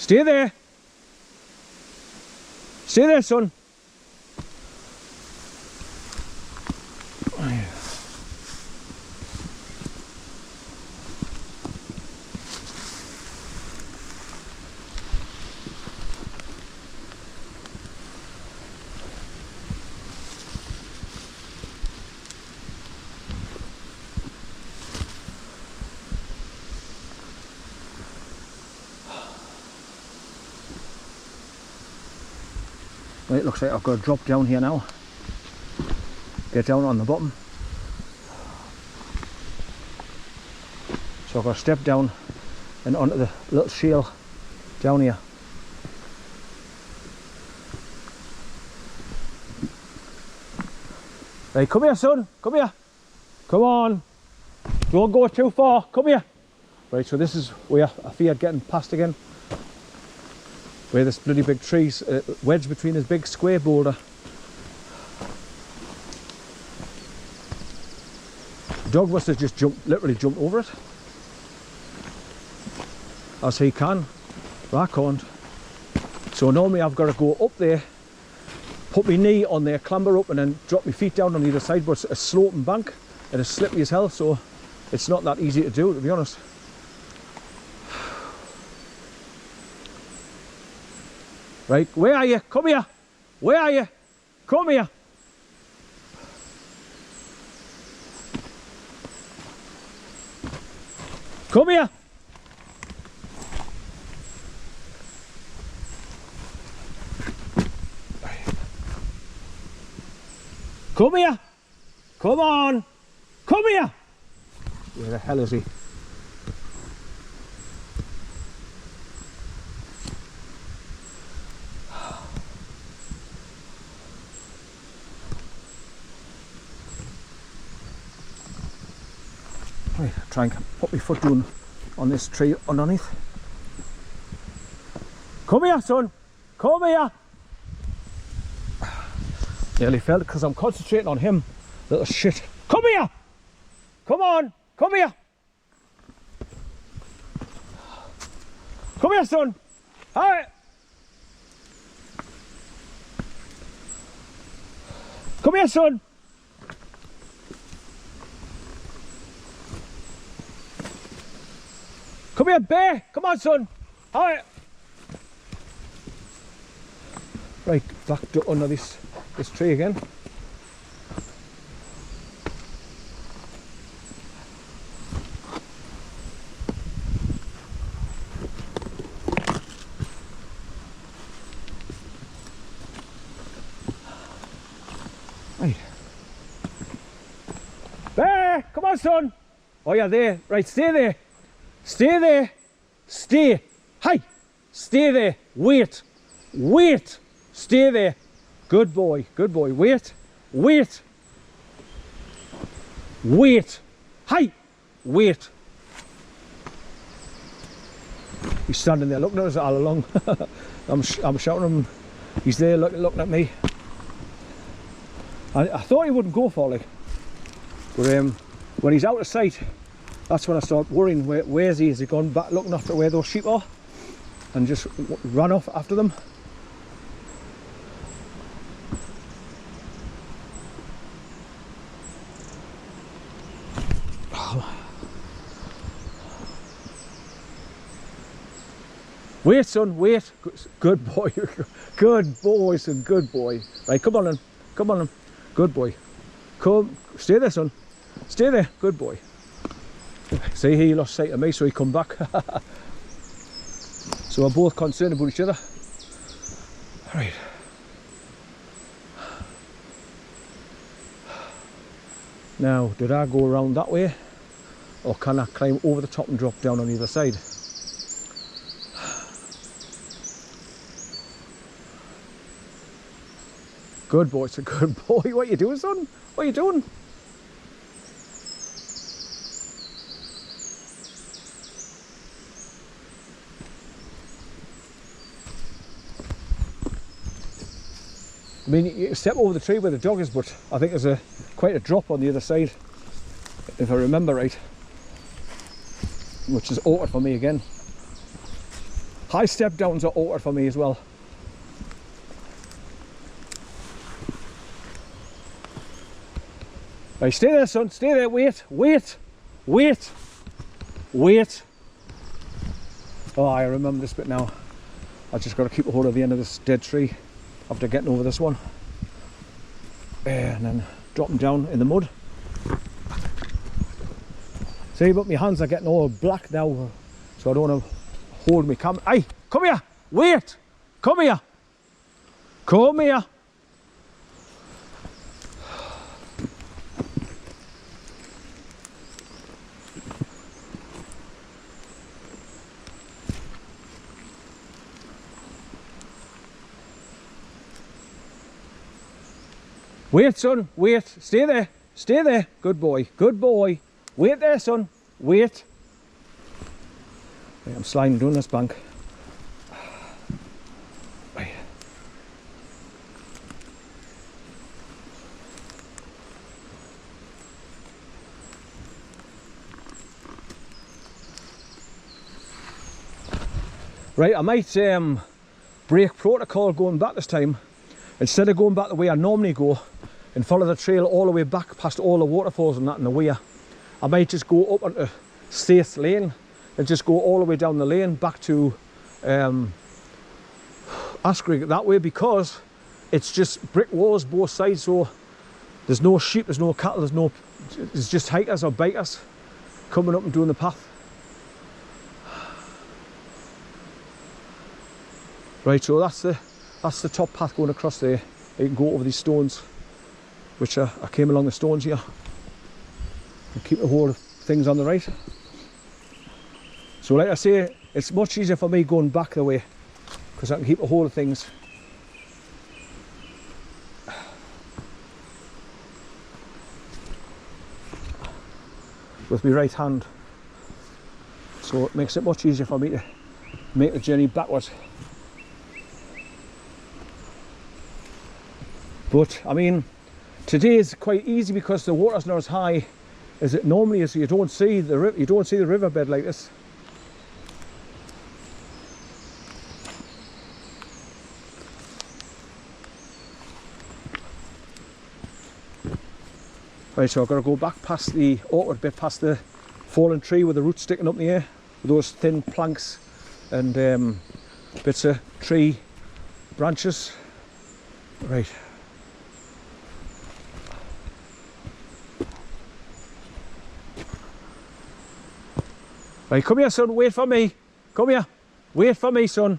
Stay there. Stay there, son. Right, looks like I've got to drop down here now. Get down on the bottom. So I've got to step down and onto the little shale down here. Right, come here, son. Come here. Come on. Don't go too far. Come here. Right, so this is where I feared getting past again. Where this bloody big tree's wedged between this big square boulder. The dog must have just literally jumped over it. As he can, but I can't. So normally I've got to go up there, put my knee on there, clamber up and then drop my feet down on either side, but it's a sloping bank and it's slippery as hell, so it's not that easy to do, to be honest. Right, where are you? Come here. Where are you? Come here. Come here. Come here. Come on. Come here. Where the hell is he? Right, try and put my foot down on this tree underneath. Come here, son. Come here. Nearly fell because I'm concentrating on him. Little shit. Come here. Come on. Come here. Come here, son. Hi. Come here, son. Come here, bear. Come on, son. Hi. Right, back under this tree again. Right. Bear, come on, son. Oh, yeah, there. Right, stay there. Stay there. Stay. Hi. Stay there. Wait. Wait. Stay there. Good boy. Good boy. Wait. Wait. Wait. Hi. Wait. He's standing there looking at us all along. I'm shouting him. He's there looking at me. I thought he wouldn't go for, like. But when he's out of sight, that's when I start worrying. Where's he? Is he gone back looking after where those sheep are? And just ran off after them. Wait, son, wait. Good boy. Good boy, son, good boy. Right, come on then. Come on then. Good boy. Come. Stay there, son. Stay there. Good boy. See, he lost sight of me, so he come back. So we're both concerned about each other. Right. Now, did I go around that way? Or can I climb over the top and drop down on either side? Good boy, it's a good boy. What are you doing, son? What are you doing? I mean, you step over the tree where the dog is, but I think there's quite a drop on the other side, if I remember right, which is awkward for me again. High step downs are awkward for me as well. Right, stay there, son, stay there, wait, wait, wait, wait. Oh, I remember this bit now. I just got to keep a hold of the end of this dead tree after getting over this one. And then drop them down in the mud. See, but my hands are getting all black now, so I don't want to hold my camera. Hey, come here, wait, come here, come here. Wait, son, wait, stay there, good boy, wait there, son, wait. Right, I'm sliding down this bank. Right. Right, I might break protocol going back this time. Instead of going back the way I normally go and follow the trail all the way back past all the waterfalls and that in the weir, I might just go up onto Staith Lane and just go all the way down the lane back to ASKRIGG that way, because it's just brick walls both sides, so there's no sheep, there's no cattle, there's just hikers or bikers coming up and doing the path. Right, so that's the top path going across there. You can go over these stones, which I came along the stones here and keep a hold of things on the right. So like I say, it's much easier for me going back the way because I can keep a hold of things. With my right hand. So it makes it much easier for me to make the journey backwards. But I mean, today is quite easy because the water's not as high as it normally is. So you don't see the riverbed like this. Right, so I've got to go back past the awkward bit, past the fallen tree with the roots sticking up in the air, with those thin planks and bits of tree branches. Right. Right, come here, son, wait for me. Come here, wait for me, son.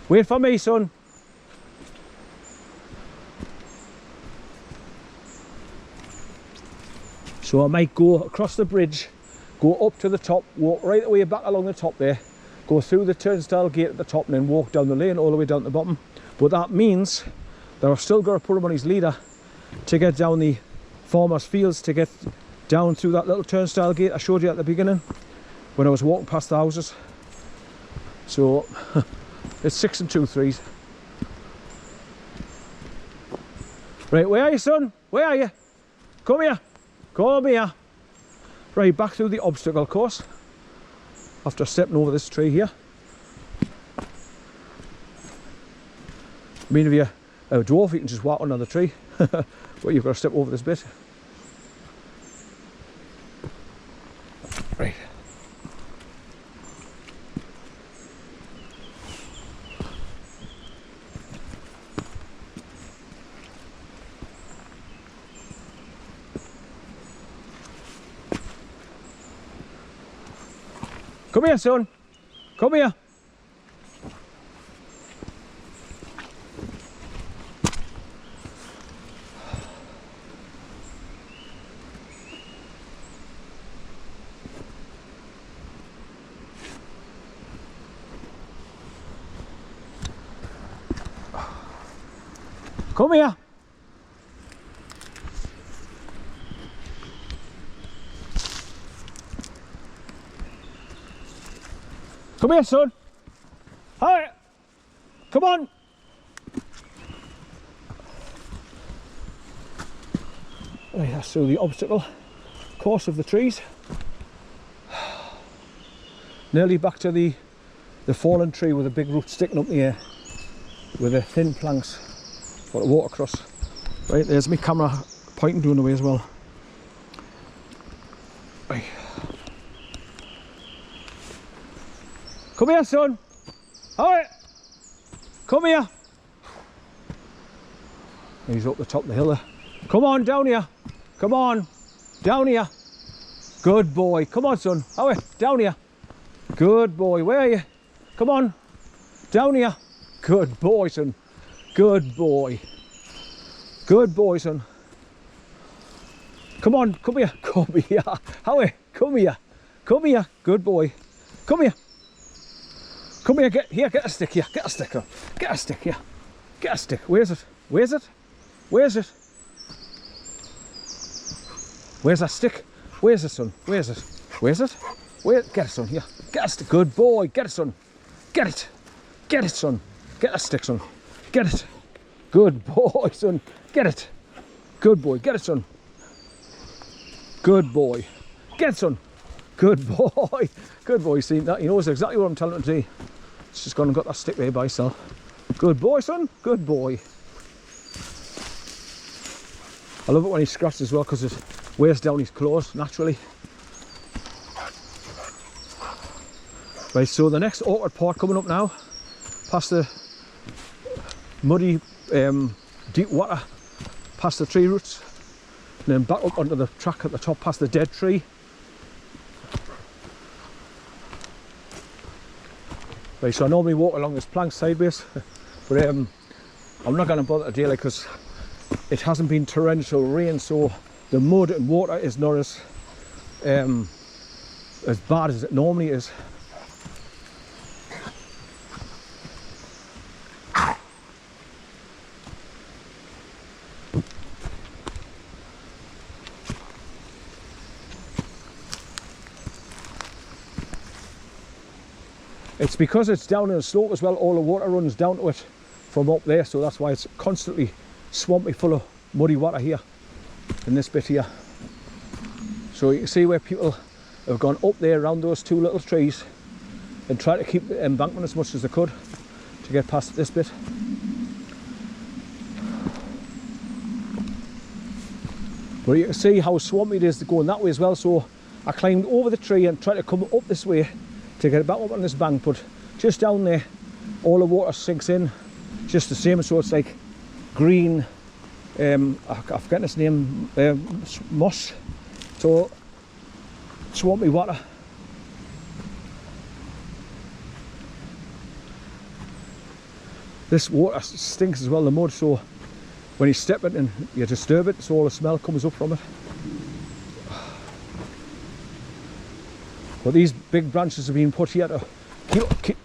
Wait for me, son. So I might go across the bridge, go up to the top, walk right the way back along the top there, go through the turnstile gate at the top and then walk down the lane all the way down to the bottom. But that means that I've still got to put him on his leader to get down the farmer's fields, to get down through that little turnstile gate I showed you at the beginning when I was walking past the houses. So it's 6 2/3. Right, where are you, son? Where are you? Come here. Come here. Right, back through the obstacle course after stepping over this tree here. I mean, if you're a dwarf, you can just walk under the tree, but you've got to step over this bit. Right. Come here, son. Come here. Come here. Come here, son. Hi. Come on. Right, that's through the obstacle course of the trees. Nearly back to the fallen tree with the big roots sticking up in the air, with the thin planks for the water across. Right, there's my camera pointing doing away as well. Right. Come here, son. Alright. Come here. He's up the top of the hill there. Come on, down here. Come on. Down here. Good boy. Come on, son. Alright, down here. Good boy. Where are you? Come on. Down here. Good boy, son. Good boy. Good boy, son. Come on, come here. Come here. Howie, come here. Come here. Good boy. Come here. Come here. Get a stick here. Get a stick. Get a stick here. Get a stick. Where's it? Where's it? Where's it? Where's that stick? Where's it, son? Where's it? Where's it? Where? Get it, son. Here. Get a stick. Good boy. Get it, son. Get it. Get it, son. Get a stick, son. Get it. Good boy, son. Get it. Good boy. Get it, son. Good boy. Get it, son. Good boy. Good boy. See that? He knows exactly what I'm telling him to do. He's just gone and got that stick there by himself. Good boy, son. Good boy. I love it when he scratches as well because it wears down his claws naturally. Right, so the next awkward part coming up now, past the muddy, deep water, past the tree roots, and then back up onto the track at the top past the dead tree. Right, so I normally walk along this plank sideways, but I'm not going to bother today because it hasn't been torrential rain, so the mud and water is not as bad as it normally is. It's because it's down in a slope as well, all the water runs down to it from up there, so that's why it's constantly swampy full of muddy water here in this bit here. So you can see where people have gone up there around those two little trees and tried to keep the embankment as much as they could to get past this bit. But you can see how swampy it is going that way as well, so I climbed over the tree and tried to come up this way to get back up on this bank, but just down there all the water sinks in just the same, so it's like green, I've forgotten its name, moss, so swampy water. This water stinks as well, the mud, so when you step it and you disturb it, so all the smell comes up from it. But these big branches have been put here to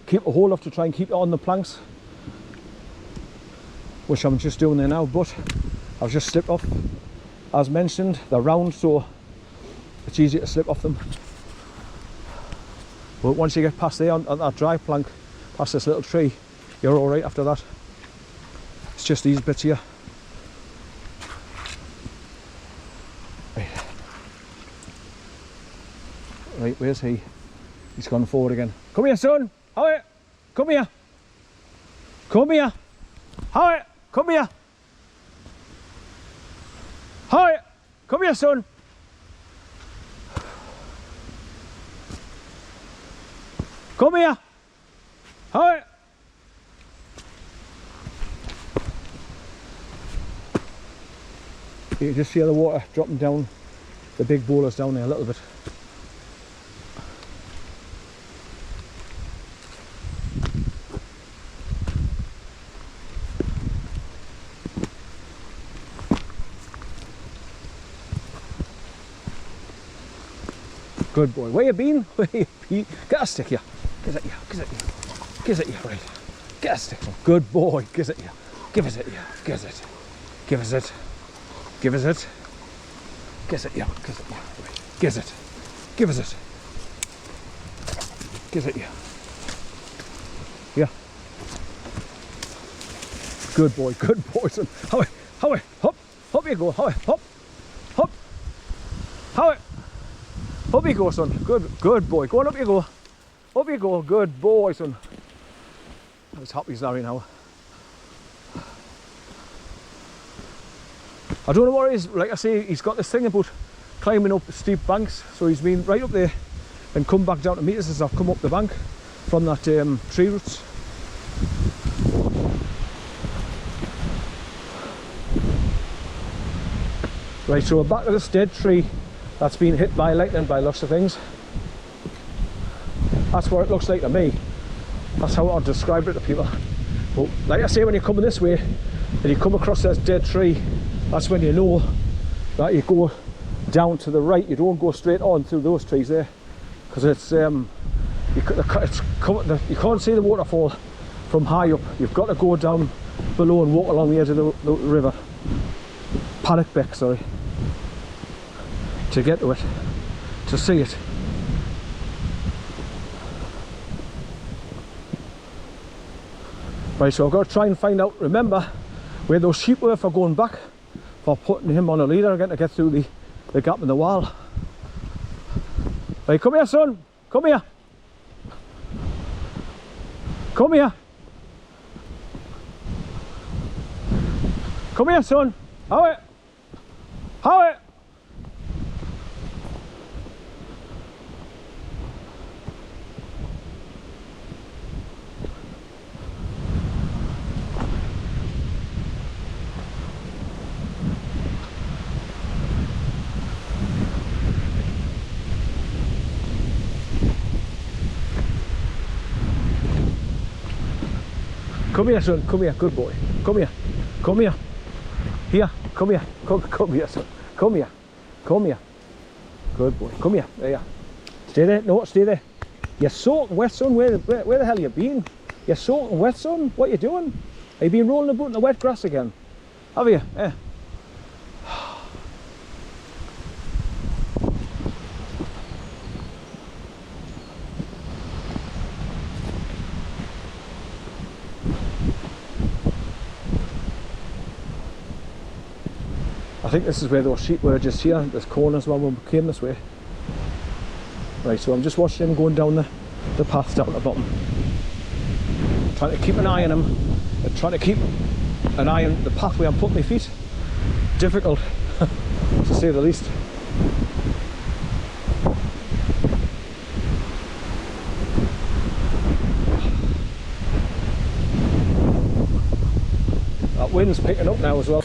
keep a hold of, to try and keep it on the planks, which I'm just doing there now, but I've just slipped off. As mentioned, they're round, so it's easy to slip off them. But once you get past there on that dry plank, past this little tree, you're all right after that. It's just these bits here. Right, where's he? He's gone forward again. Come here, son. Howie. Come here. Come here. Howie. Come here. Howie. Come here, son. Come here. Howie. You can just see the water dropping down the big boulders down there a little bit. Good boy. Where you been? Where you been? Get a stick here. Give it here. Give it here. Give it here. Right. Get a stick. Good boy. Give it here. Give it here. Give it. Give it. Give it. Give it here. Give it here. Right. Give it. Give it. Give it here. Yeah. Good boy. Good boy, son. Howie. Howie. Hop. Hop you go. Howie. Hop. Hop. Howie. Up you go, son. Good boy. Go on, up you go. Up you go. Good boy, son. As happy as Larry now. I don't know what it is. Like I say, he's got this thing about climbing up steep banks. So he's been right up there and come back down to meet us as I've come up the bank from that tree roots. Right, so we're back to this dead tree that's been hit by lightning by lots of things. That's what it looks like to me. That's how I'd describe it to people. But like I say, when you're coming this way and you come across this dead tree, that's when you know that you go down to the right. You don't go straight on through those trees there, because it's you can't see the waterfall from high up. You've got to go down below and walk along the edge of the river. Paddock Beck, sorry, to get to it, to see it. Right, so I've got to try and find out, remember, where those sheep were for going back, for putting him on a leader again to get through the gap in the wall. Right, come here, son. Come here. Come here. Come here, son. How it? How it? Come here, son. Come here, good boy. Come here. Come here. Here. Come here. Come here, son. Come here. Come here. Good boy. Come here. There you are. Stay there. No, stay there. You're soaking wet, son. Where the hell you been? You're soaking wet, son. What you doing? Have you been rolling about in the wet grass again? Have you? Yeah. I think this is where those sheep were, just here. There's corners when we came this way. Right, so I'm just watching him going down the path down the bottom. Trying to keep an eye on him, and trying to keep an eye on the path where I'm putting my feet. Difficult, to say the least. That wind's picking up now as well.